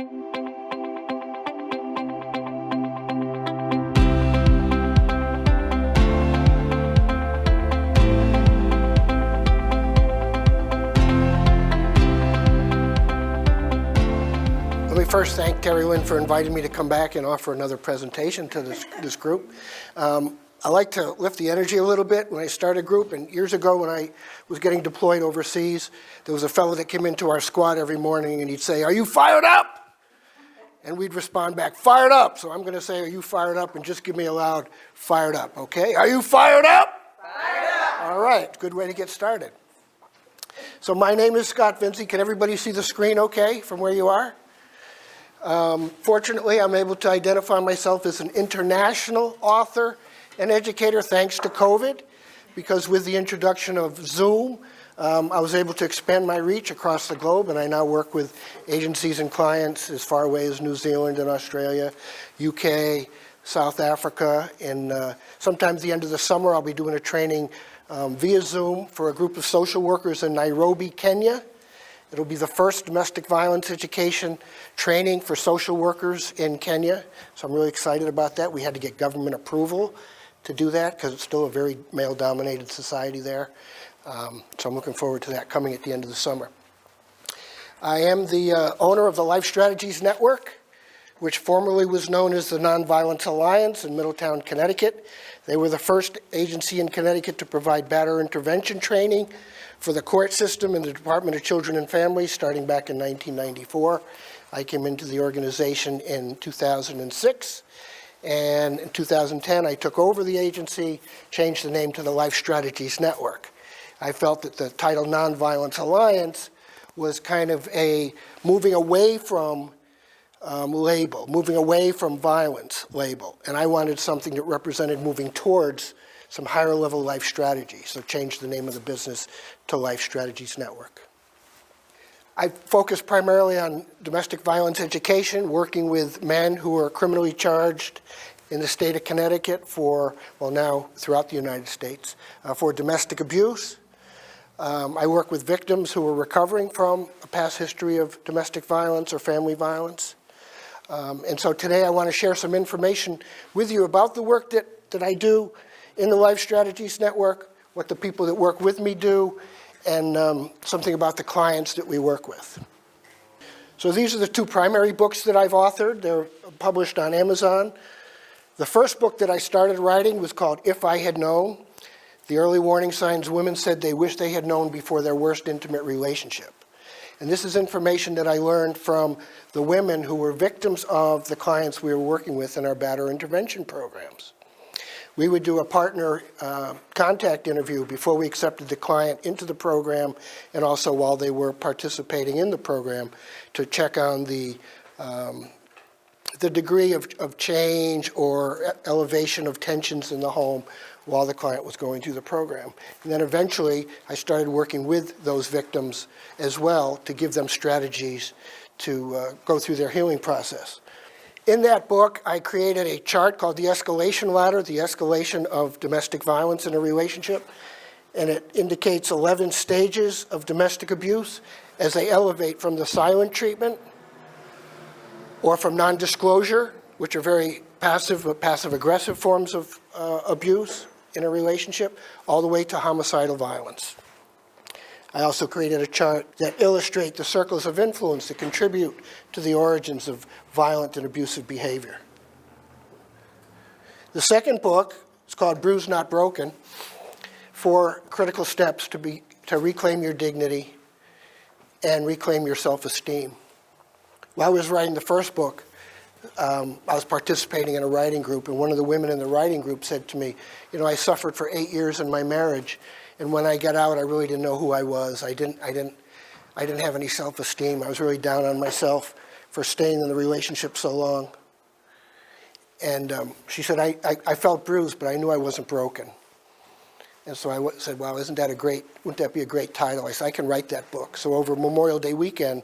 Let me first thank Terry Lynn for inviting me to come back and offer another presentation to this group. I like to lift the energy a little bit when I start a group, and years ago when I was getting deployed overseas, there was a fellow that came into our squad every morning and he'd say, "Are you fired up?" And we'd respond back, "Fired up." So I'm going to say, "Are you fired up?" and just give me a loud "fired up," okay? Are you fired up? Fired up! All right, good way to get started. So my name is Scott Vinci. Can everybody see the screen okay from where you are? Fortunately, I'm able to identify myself as an international author and educator thanks to COVID, because with the introduction of Zoom, I was able to expand my reach across the globe, and I now work with agencies and clients as far away as New Zealand and Australia, UK, South Africa, and sometimes the end of the summer I'll be doing a training via Zoom for a group of social workers in Nairobi, Kenya. It'll be the first domestic violence education training for social workers in Kenya, so I'm really excited about that. We had to get government approval to do that because it's still a very male-dominated society there. So I'm looking forward to that coming at the end of the summer. I am the owner of the Life Strategies Network, which formerly was known as the Nonviolence Alliance in Middletown, Connecticut. They were the first agency in Connecticut to provide batterer intervention training for the court system and the Department of Children and Families starting back in 1994. I came into the organization in 2006, and in 2010 I took over the agency, changed the name to the Life Strategies Network. I felt that the title Nonviolence Alliance was kind of a moving away from label, moving away from violence label, and I wanted something that represented moving towards some higher level life strategies, so changed the name of the business to Life Strategies Network. I focus primarily on domestic violence education, working with men who are criminally charged in the state of Connecticut for, well now throughout the United States, for domestic abuse. I work with victims who are recovering from a past history of domestic violence or family violence. And so today I want to share some information with you about the work that I do in the Life Strategies Network, what the people that work with me do, and something about the clients that we work with. So these are the two primary books that I've authored. They're published on Amazon. The first book that I started writing was called If I Had Known: The Early Warning Signs Women Said They Wish They Had Known Before Their Worst Intimate Relationship. And this is information that I learned from the women who were victims of the clients we were working with in our batterer intervention programs. We would do a partner contact interview before we accepted the client into the program, and also while they were participating in the program, to check on the degree of change or elevation of tensions in the home while the client was going through the program. And then eventually I started working with those victims as well to give them strategies to go through their healing process. In that book, I created a chart called the escalation ladder, the escalation of domestic violence in a relationship, and it indicates 11 stages of domestic abuse as they elevate from the silent treatment or from non-disclosure, which are very passive-aggressive forms of abuse in a relationship, all the way to homicidal violence. I also created a chart that illustrates the circles of influence that contribute to the origins of violent and abusive behavior. The second book is called Bruised Not Broken: 4 Critical Steps to Reclaim Your Dignity and Reclaim Your Self-Esteem. While I was writing the first book, I was participating in a writing group, and one of the women in the writing group said to me, "You know, I suffered for 8 years in my marriage, and when I got out, I really didn't know who I was. I didn't have any self-esteem. I was really down on myself for staying in the relationship so long." And she said, I felt bruised, but I knew I wasn't broken. And so I said, "Wow, wouldn't that be a great title?" I said, "I can write that book." So over Memorial Day weekend,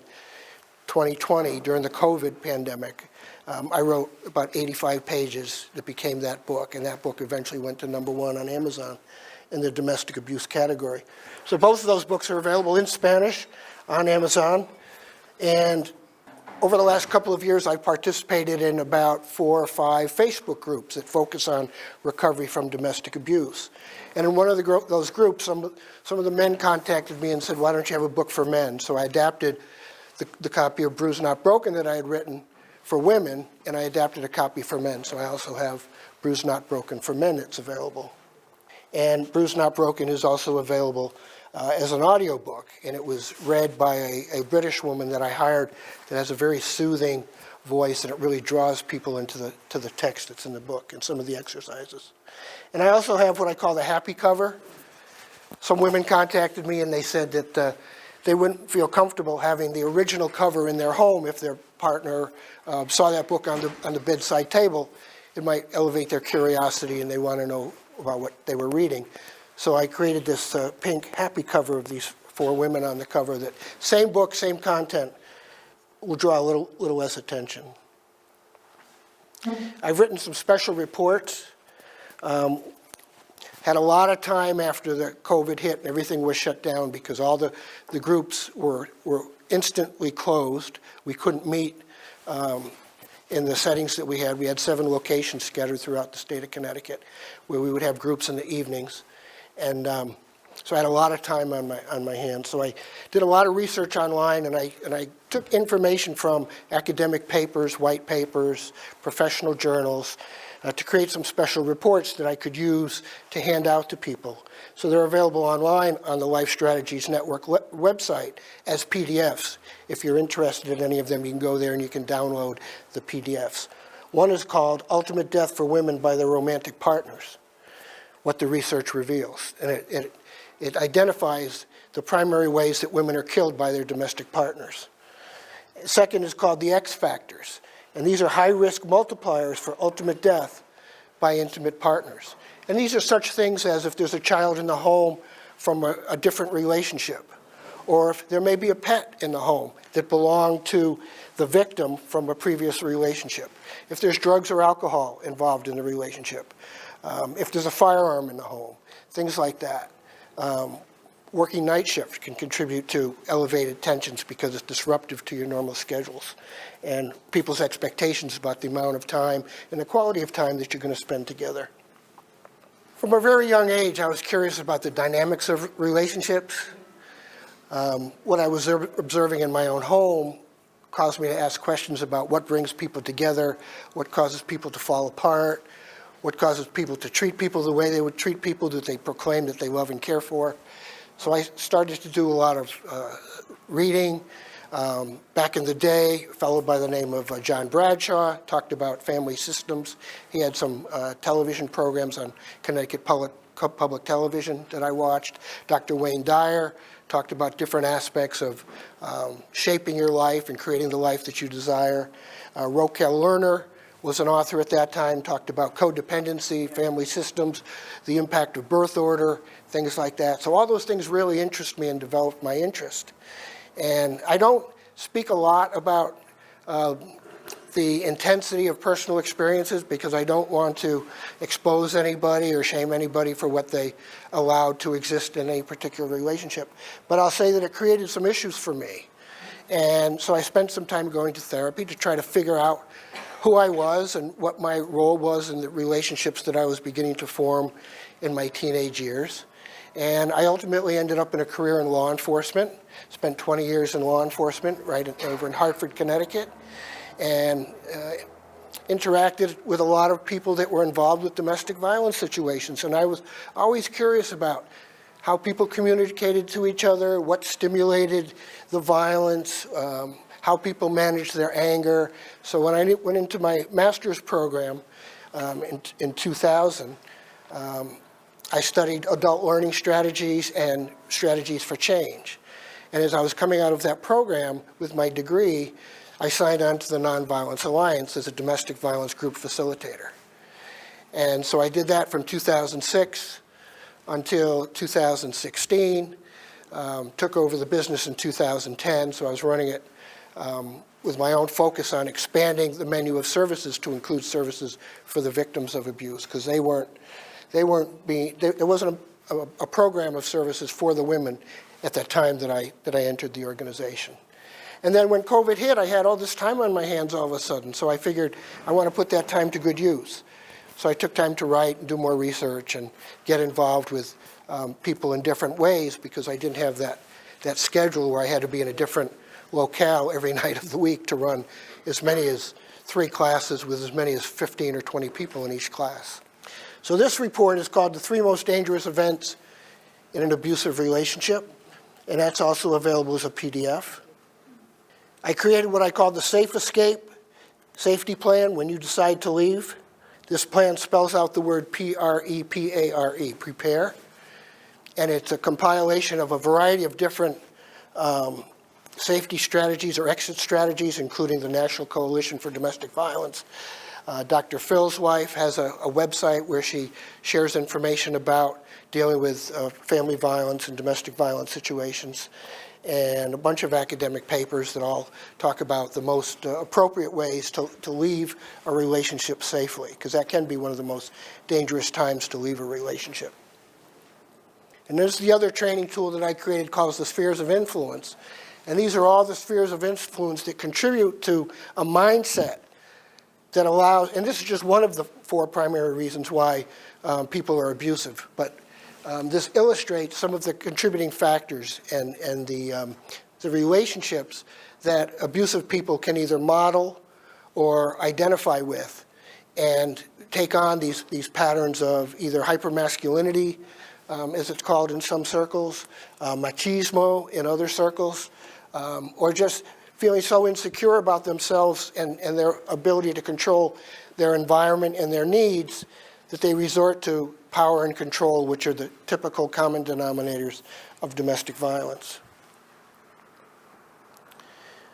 2020, during the COVID pandemic, I wrote about 85 pages that became that book, and that book eventually went to #1 on Amazon in the domestic abuse category. So both of those books are available in Spanish on Amazon, and Over the last couple of years, I've participated in about 4 or 5 Facebook groups that focus on recovery from domestic abuse. And in one of those groups, some of the men contacted me and said, why don't you have a book for men? So I adapted the copy of Bruised Not Broken that I had written for women, and I adapted a copy for men. So I also have Bruised Not Broken for men that's available. And Bruised Not Broken is also available as an audiobook, and it was read by a British woman that I hired that has a very soothing voice, and it really draws people into the text that's in the book and some of the exercises. And I also have what I call the happy cover. Some women contacted me and they said that they wouldn't feel comfortable having the original cover in their home if their partner saw that book on the bedside table. It might elevate their curiosity and they want to know about what they were reading. So I created this pink happy cover of these 4 women on the cover that same book, same content, will draw a little less attention. I've written some special reports. Had a lot of time after the COVID hit and everything was shut down because all the groups were instantly closed. We couldn't meet in the settings that we had. We had 7 locations scattered throughout the state of Connecticut where we would have groups in the evenings. And so I had a lot of time on my hands. So I did a lot of research online, and I took information from academic papers, white papers, professional journals, to create some special reports that I could use to hand out to people. So they're available online on the Life Strategies Network website as PDFs. If you're interested in any of them, you can go there and you can download the PDFs. One is called Ultimate Death for Women by Their Romantic Partners, what the research reveals. And it identifies the primary ways that women are killed by their domestic partners. Second is called the X Factors. And these are high-risk multipliers for ultimate death by intimate partners. And these are such things as if there's a child in the home from a different relationship, or if there may be a pet in the home that belonged to the victim from a previous relationship, if there's drugs or alcohol involved in the relationship, if there's a firearm in the home, things like that. Working night shift can contribute to elevated tensions because it's disruptive to your normal schedules and people's expectations about the amount of time and the quality of time that you're going to spend together. From a very young age, I was curious about the dynamics of relationships. What I was observing in my own home caused me to ask questions about what brings people together, what causes people to fall apart, what causes people to treat people the way they would treat people that they proclaim that they love and care for. So I started to do a lot of reading. Back in the day, a fellow by the name of John Bradshaw talked about family systems. He had some television programs on Connecticut Public Television that I watched. Dr. Wayne Dyer talked about different aspects of shaping your life and creating the life that you desire. Roquel Lerner was an author at that time, talked about codependency, family systems, the impact of birth order, things like that. So all those things really interest me and developed my interest. And I don't speak a lot about the intensity of personal experiences because I don't want to expose anybody or shame anybody for what they allowed to exist in any particular relationship. But I'll say that it created some issues for me. And so I spent some time going to therapy to try to figure out who I was and what my role was in the relationships that I was beginning to form in my teenage years. And I ultimately ended up in a career in law enforcement, spent 20 years in law enforcement over in Hartford, Connecticut, and interacted with a lot of people that were involved with domestic violence situations. And I was always curious about how people communicated to each other, what stimulated the violence, how people managed their anger. So when I went into my master's program in 2000, I studied adult learning strategies and strategies for change. And as I was coming out of that program with my degree, I signed on to the Nonviolence Alliance as a domestic violence group facilitator. And so I did that from 2006 until 2016, took over the business in 2010, so I was running it with my own focus on expanding the menu of services to include services for the victims of abuse, because there wasn't a program of services for the women at that time that I entered the organization. And then when COVID hit, I had all this time on my hands all of a sudden. So I figured I want to put that time to good use. So I took time to write and do more research and get involved with people in different ways, because I didn't have that schedule where I had to be in a different locale every night of the week to run as many as 3 classes with as many as 15 or 20 people in each class. So this report is called The 3 Most Dangerous Events in an Abusive Relationship, and that's also available as a PDF. I created what I call the Safe Escape Safety Plan when you decide to leave. This plan spells out the word P-R-E-P-A-R-E, prepare, and it's a compilation of a variety of different safety strategies or exit strategies, including the National Coalition for Domestic Violence. Dr. Phil's wife has a website where she shares information about dealing with family violence and domestic violence situations, and a bunch of academic papers that all talk about the most appropriate ways to leave a relationship safely, because that can be one of the most dangerous times to leave a relationship. And there's the other training tool that I created called the Spheres of Influence. And these are all the spheres of influence that contribute to a mindset that allows, and this is just one of the 4 primary reasons why people are abusive, but this illustrates some of the contributing factors and the relationships that abusive people can either model or identify with, and take on these patterns of either hypermasculinity, as it's called in some circles, machismo in other circles, or just feeling so insecure about themselves and their ability to control their environment and their needs that they resort to power and control, which are the typical common denominators of domestic violence.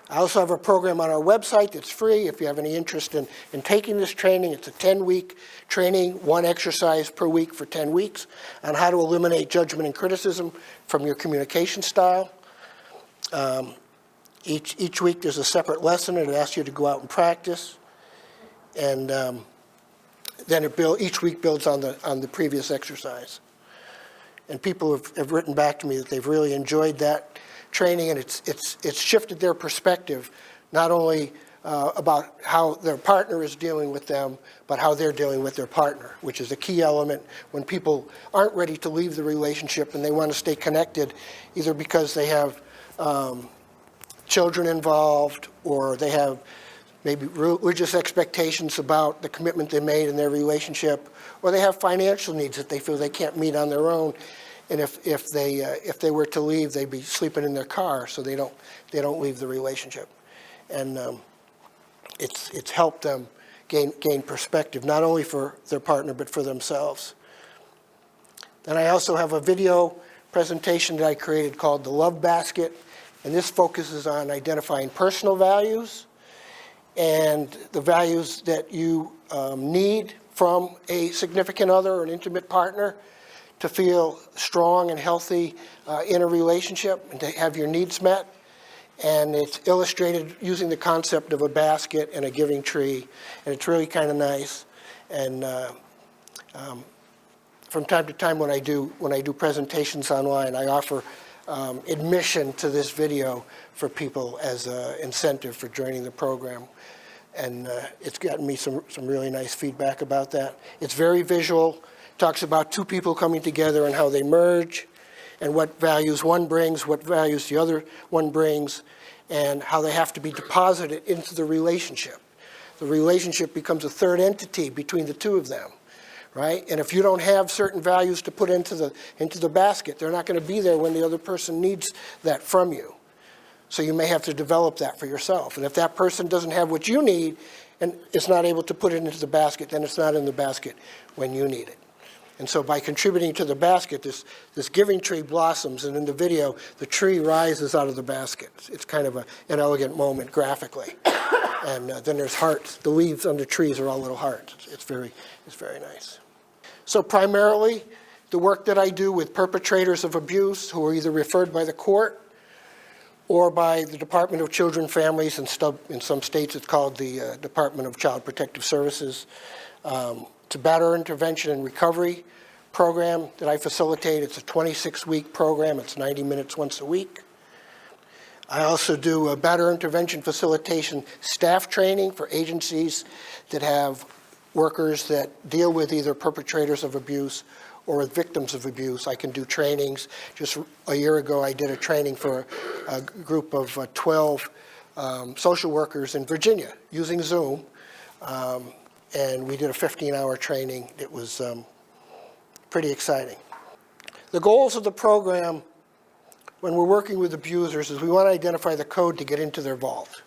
I also have a program on our website that's free if you have any interest in taking this training. It's a 10-week training, 1 exercise per week for 10 weeks on how to eliminate judgment and criticism from your communication style. Each week there's a separate lesson, and it asks you to go out and practice. And then each week builds on the previous exercise. And people have written back to me that they've really enjoyed that training, and it's shifted their perspective, not only about how their partner is dealing with them, but how they're dealing with their partner, which is a key element when people aren't ready to leave the relationship and they want to stay connected, either because they have children involved, or they have maybe religious expectations about the commitment they made in their relationship, or they have financial needs that they feel they can't meet on their own. And if they were to leave, they'd be sleeping in their car, so they don't leave the relationship. And it's helped them gain perspective, not only for their partner but for themselves. Then I also have a video presentation that I created called the Love Basket, and this focuses on identifying personal values and the values that you need from a significant other or an intimate partner to feel strong and healthy in a relationship and to have your needs met. And it's illustrated using the concept of a basket and a giving tree, and it's really kind of nice. And from time to time when I do presentations online, I offer admission to this video for people as an incentive for joining the program. And it's gotten me some really nice feedback about that. It's very visual, talks about 2 people coming together and how they merge, and what values one brings, what values the other one brings, and how they have to be deposited into the relationship. The relationship becomes a third entity between the 2 of them, right? And if you don't have certain values to put into the basket, they're not going to be there when the other person needs that from you. So you may have to develop that for yourself. And if that person doesn't have what you need and is not able to put it into the basket, then it's not in the basket when you need it. And so by contributing to the basket, this giving tree blossoms, and in the video, the tree rises out of the basket. It's kind of an elegant moment graphically. And then there's hearts. The leaves on the trees are all little hearts. It's very nice. So primarily, the work that I do with perpetrators of abuse who are either referred by the court or by the Department of Children, Families, and in some states it's called the Department of Child Protective Services. It's a batterer intervention and recovery program that I facilitate. It's a 26-week program. It's 90 minutes once a week. I also do a batterer intervention facilitation staff training for agencies that have workers that deal with either perpetrators of abuse or with victims of abuse. I can do trainings. Just a year ago, I did a training for a group of 12 social workers in Virginia using Zoom. And we did a 15-hour training. It was pretty exciting. The goals of the program when we're working with abusers is we want to identify the code to get into their vault.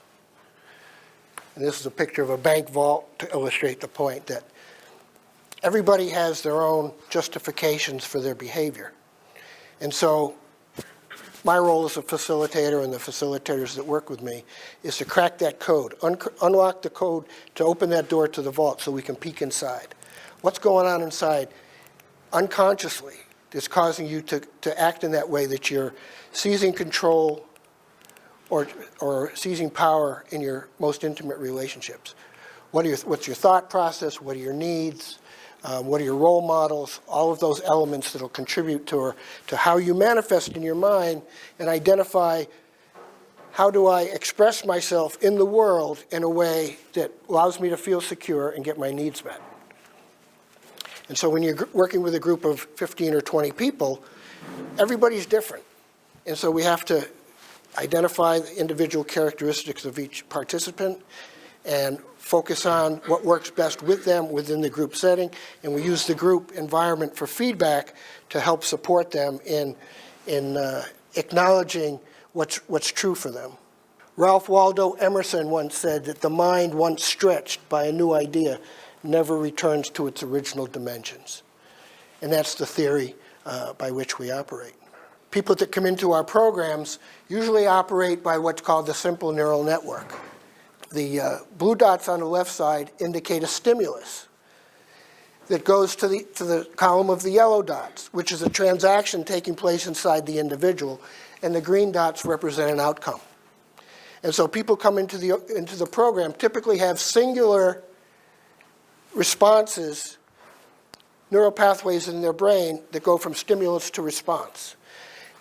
And this is a picture of a bank vault to illustrate the point that everybody has their own justifications for their behavior. And so my role as a facilitator and the facilitators that work with me is to crack that code, unlock the code to open that door to the vault so we can peek inside. What's going on inside unconsciously that's causing you to act in that way, that you're seizing control or seizing power in your most intimate relationships? What's your thought process? What are your needs? What are your role models? All of those elements that will contribute to how you manifest in your mind and identify how do I express myself in the world in a way that allows me to feel secure and get my needs met. And so when you're working with a group of 15 or 20 people, everybody's different. And so we have to identify the individual characteristics of each participant and focus on what works best with them within the group setting. And we use the group environment for feedback to help support them in acknowledging what's true for them. Ralph Waldo Emerson once said that the mind, once stretched by a new idea, never returns to its original dimensions. And that's the theory by which we operate. People that come into our programs usually operate by what's called the simple neural network. The blue dots on the left side indicate a stimulus that goes to the column of the yellow dots, which is a transaction taking place inside the individual, and the green dots represent an outcome. And so people come into the program typically have singular responses, neural pathways in their brain that go from stimulus to response.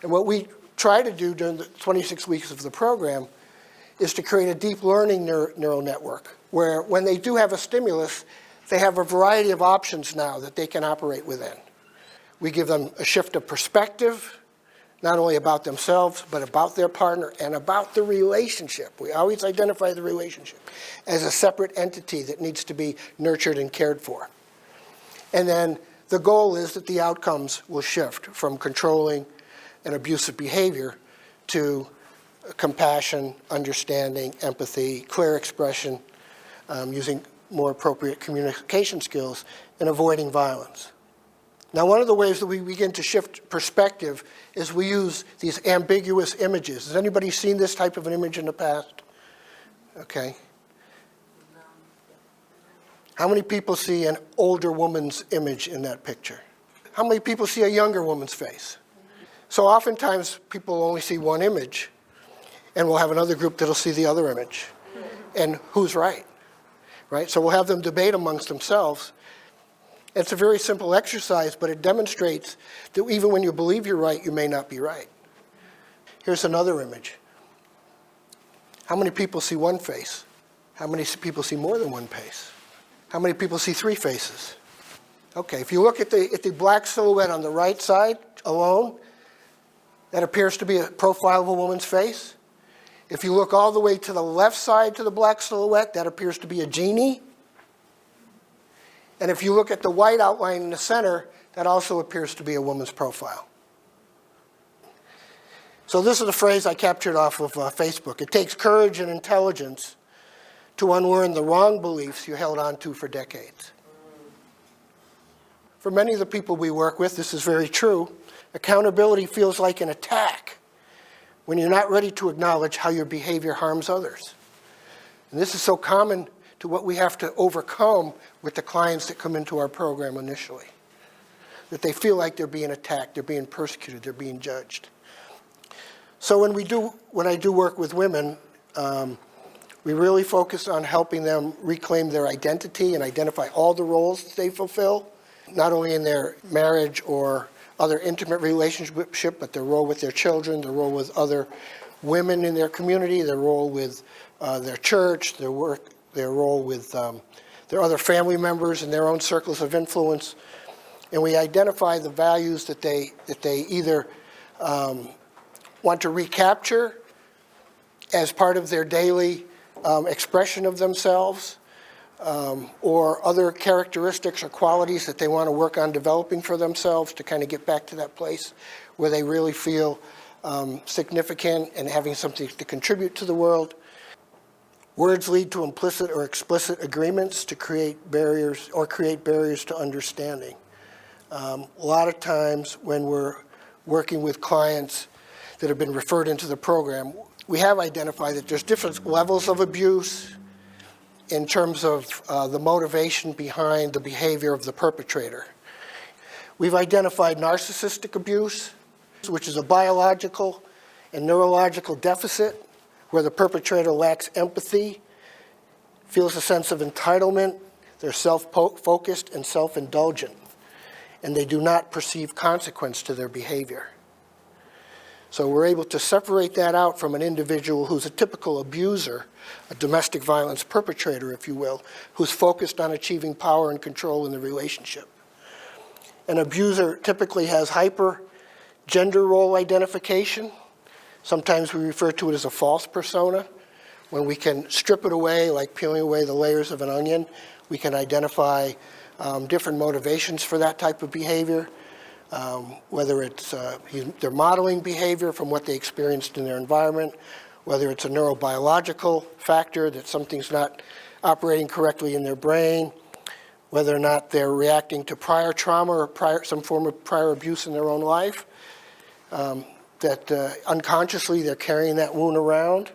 And what we try to do during the 26 weeks of the program is to create a deep learning neural network where when they do have a stimulus, they have a variety of options now that they can operate within. We give them a shift of perspective, not only about themselves, but about their partner and about the relationship. We always identify the relationship as a separate entity that needs to be nurtured and cared for. And then the goal is that the outcomes will shift from controlling and abusive behavior to compassion, understanding, empathy, clear expression, using more appropriate communication skills, and avoiding violence. Now, one of the ways that we begin to shift perspective is we use these ambiguous images. Has anybody seen this type of an image in the past? Okay. How many people see an older woman's image in that picture? How many people see a younger woman's face? So oftentimes people only see one image, and we'll have another group that'll see the other image. And who's right? Right? So we'll have them debate amongst themselves. It's a very simple exercise, but it demonstrates that even when you believe you're right, you may not be right. Here's another image. How many people see one face? How many people see more than one face? How many people see three faces? Okay, if you look at the black silhouette on the right side alone, that appears to be a profile of a woman's face. If you look all the way to the left side to the black silhouette, that appears to be a genie. And if you look at the white outline in the center, that also appears to be a woman's profile. So this is a phrase I captured off of Facebook. It takes courage and intelligence to unlearn the wrong beliefs you held on to for decades. For many of the people we work with, this is very true. Accountability feels like an attack when you're not ready to acknowledge how your behavior harms others. And this is so common to what we have to overcome with the clients that come into our program initially. That they feel like they're being attacked, they're being persecuted, they're being judged. So when I do work with women, we really focus on helping them reclaim their identity and identify all the roles that they fulfill, not only in their marriage or other intimate relationship, but their role with their children, their role with other women in their community, their role with their church, their work, their role with their other family members and their own circles of influence. And we identify the values that they either want to recapture as part of their daily expression of themselves, or other characteristics or qualities that they want to work on developing for themselves to kind of get back to that place where they really feel significant and having something to contribute to the world. Words lead to implicit or explicit agreements to create barriers to understanding. A lot of times when we're working with clients that have been referred into the program, we have identified that there's different levels of abuse in terms of the motivation behind the behavior of the perpetrator. We've identified narcissistic abuse, which is a biological and neurological deficit where the perpetrator lacks empathy, feels a sense of entitlement, they're self-focused and self-indulgent, and they do not perceive consequence to their behavior. So we're able to separate that out from an individual who's a typical abuser, a domestic violence perpetrator, if you will, who's focused on achieving power and control in the relationship. An abuser typically has hyper gender role identification. Sometimes we refer to it as a false persona. When we can strip it away, like peeling away the layers of an onion, we can identify different motivations for that type of behavior. Whether it's they're modeling behavior from what they experienced in their environment, whether it's a neurobiological factor that something's not operating correctly in their brain, whether or not they're reacting to prior trauma or some form of prior abuse in their own life, that unconsciously they're carrying that wound around,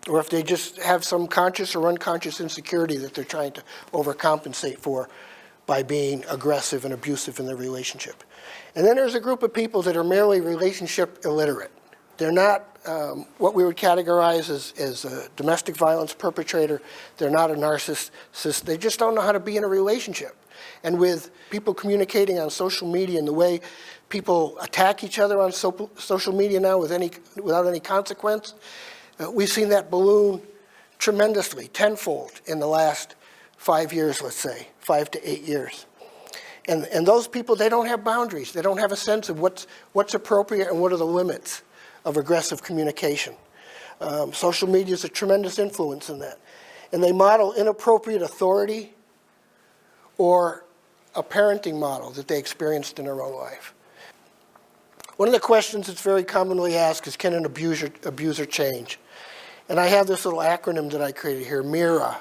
or if they just have some conscious or unconscious insecurity that they're trying to overcompensate for by being aggressive and abusive in their relationship. And then there's a group of people that are merely relationship illiterate. They're not what we would categorize as a domestic violence perpetrator. They're not a narcissist. They just don't know how to be in a relationship. And with people communicating on social media and the way people attack each other on social media now without any consequence, we've seen that balloon tremendously, tenfold in the last 5 years, let's say, 5 to 8 years. And those people, they don't have boundaries. They don't have a sense of what's appropriate and what are the limits of aggressive communication. Social media is a tremendous influence in that. And they model inappropriate authority or a parenting model that they experienced in their own life. One of the questions that's very commonly asked is, can an abuser change? And I have this little acronym that I created here, MIRA.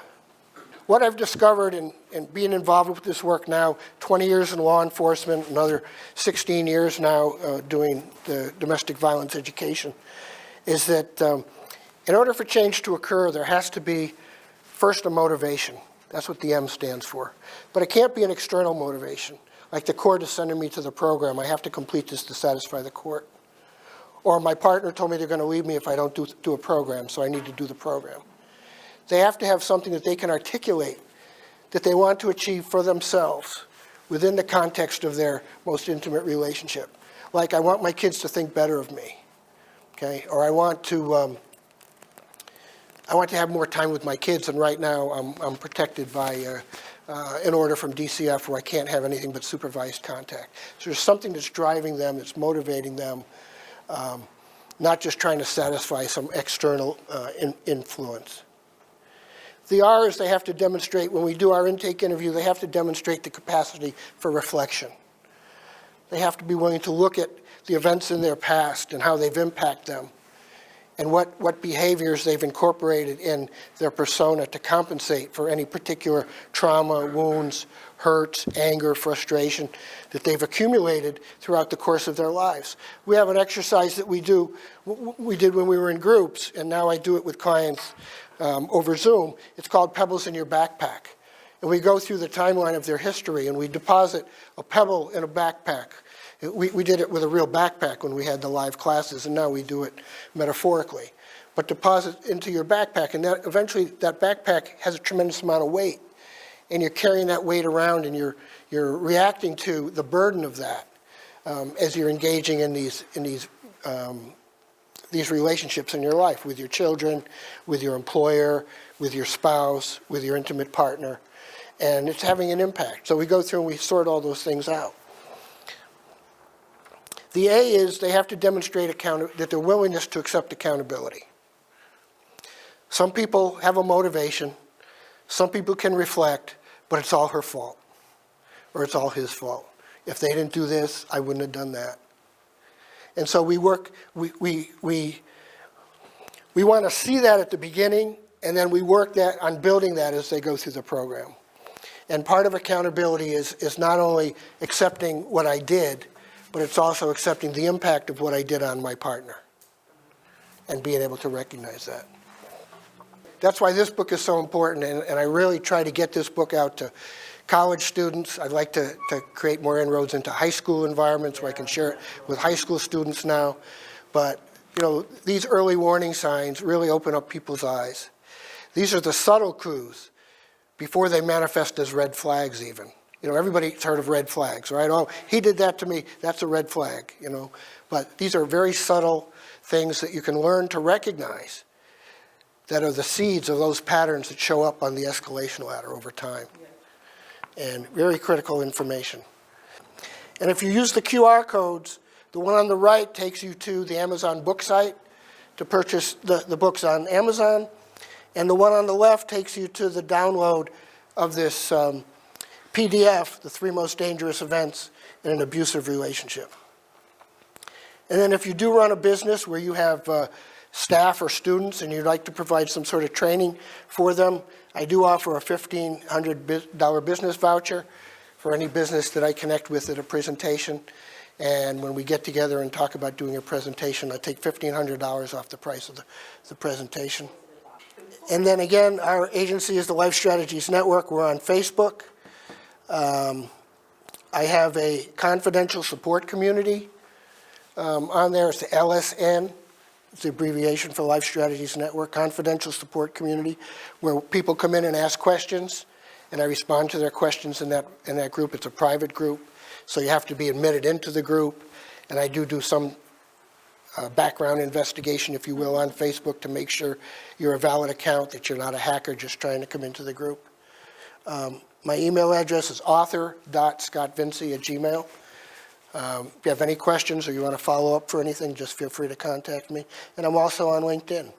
What I've discovered in being involved with this work now, 20 years in law enforcement, another 16 years now doing the domestic violence education, is that in order for change to occur, there has to be first a motivation. That's what the M stands for. But it can't be an external motivation. Like the court is sending me to the program, I have to complete this to satisfy the court. Or my partner told me they're going to leave me if I don't do a program, so I need to do the program. They have to have something that they can articulate that they want to achieve for themselves within the context of their most intimate relationship. Like, I want my kids to think better of me, okay? Or I want to have more time with my kids, and right now I'm protected by an order from DCF where I can't have anything but supervised contact. So there's something that's driving them, that's motivating them, not just trying to satisfy some external influence. The R is they have to demonstrate, when we do our intake interview, they have to demonstrate the capacity for reflection. They have to be willing to look at the events in their past and how they've impacted them, and what behaviors they've incorporated in their persona to compensate for any particular trauma, wounds, hurts, anger, frustration that they've accumulated throughout the course of their lives. We have an exercise that we did when we were in groups, and now I do it with clients over Zoom. It's called Pebbles in Your Backpack. And we go through the timeline of their history, and we deposit a pebble in a backpack. We did it with a real backpack when we had the live classes, and now we do it metaphorically. But deposit into your backpack, and that eventually that backpack has a tremendous amount of weight, and you're carrying that weight around, and you're reacting to the burden of that as you're engaging in these these relationships in your life with your children, with your employer, with your spouse, with your intimate partner, and it's having an impact. So we go through and we sort all those things out. The A is they have to demonstrate that their willingness to accept accountability. Some people have a motivation, some people can reflect, but it's all her fault, or it's all his fault. If they didn't do this, I wouldn't have done that. And so we want to see that at the beginning, and then we work on building that as they go through the program. And part of accountability is not only accepting what I did, but it's also accepting the impact of what I did on my partner and being able to recognize that. That's why this book is so important, and I really try to get this book out to college students. I'd like to create more inroads into high school environments where I can share it with high school students now. But, you know, these early warning signs really open up people's eyes. These are the subtle clues before they manifest as red flags even. You know, everybody's heard of red flags, right? Oh, he did that to me, that's a red flag, you know. But these are very subtle things that you can learn to recognize that are the seeds of those patterns that show up on the escalation ladder over time. And very critical information. And if you use the QR codes, the one on the right takes you to the Amazon book site to purchase the books on Amazon, and the one on the left takes you to the download of this PDF, The 3 Most Dangerous Events in an Abusive Relationship. And then if you do run a business where you have staff or students and you'd like to provide some sort of training for them, I do offer a $1,500 business voucher for any business that I connect with at a presentation. And when we get together and talk about doing a presentation, I take $1,500 off the price of the presentation. And then again, our agency is the Life Strategies Network. We're on Facebook. I have a confidential support community on there. It's the LSN. It's the abbreviation for Life Strategies Network, Confidential Support Community, where people come in and ask questions, and I respond to their questions in that group. It's a private group, so you have to be admitted into the group, and I do some background investigation, if you will, on Facebook to make sure you're a valid account, that you're not a hacker just trying to come into the group. My email address is author.scottvinci@gmail.com. If you have any questions or you want to follow up for anything, just feel free to contact me. And I'm also on LinkedIn.